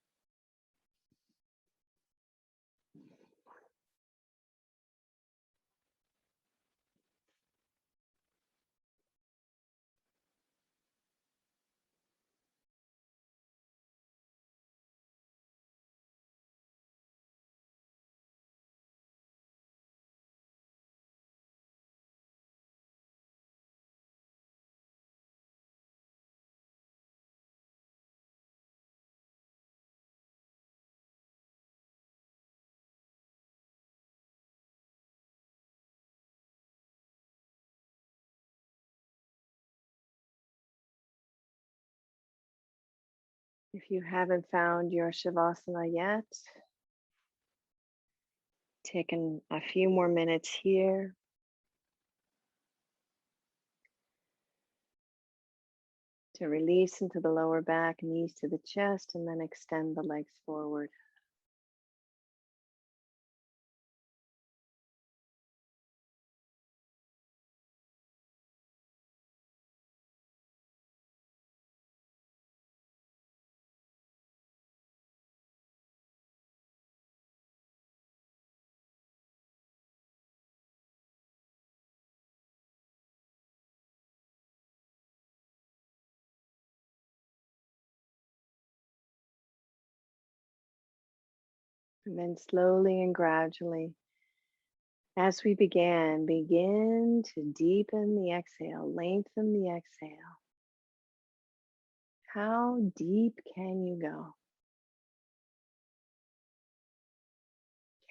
If you haven't found your Shavasana yet, taking a few more minutes here. To release into the lower back, knees to the chest, and then extend the legs forward. And then slowly and gradually, as we begin to deepen the exhale, lengthen the exhale. How deep can you go?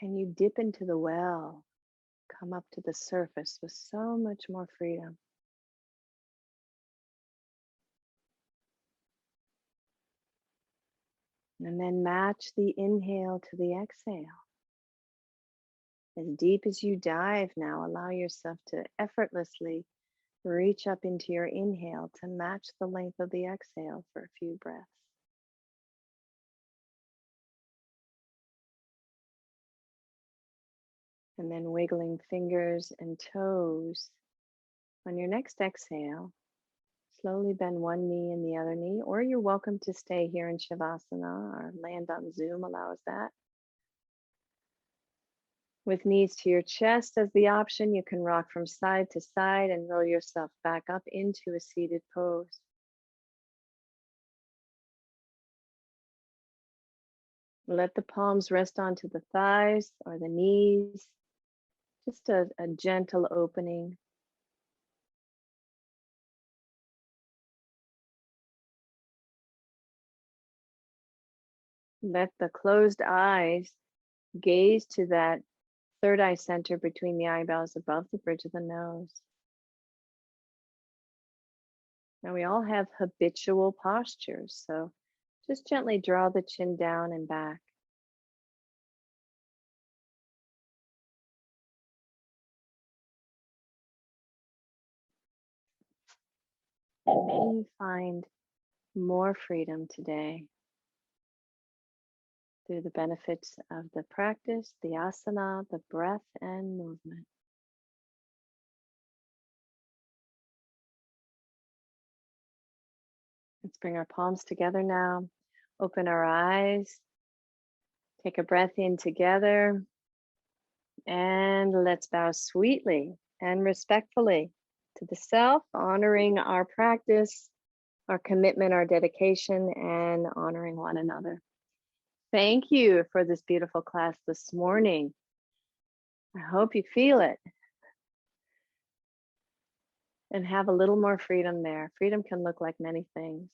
Can you dip into the well, come up to the surface with so much more freedom? And then match the inhale to the exhale. As deep as you dive now, allow yourself to effortlessly reach up into your inhale to match the length of the exhale for a few breaths. And then wiggling fingers and toes. On your next exhale, slowly bend one knee and the other knee, or you're welcome to stay here in Shavasana or land on Zoom allows that. With knees to your chest as the option, you can rock from side to side and roll yourself back up into a seated pose. Let the palms rest onto the thighs or the knees. Just a gentle opening. Let the closed eyes gaze to that third eye center between the eyebrows above the bridge of the nose. Now we all have habitual postures, so just gently draw the chin down and back. And may you find more freedom today through the benefits of the practice, the asana, the breath, and movement. Let's bring our palms together now. Open our eyes. Take a breath in together. And let's bow sweetly and respectfully to the self, honoring our practice, our commitment, our dedication, and honoring one another. Thank you for this beautiful class this morning. I hope you feel it and have a little more freedom there. Freedom can look like many things.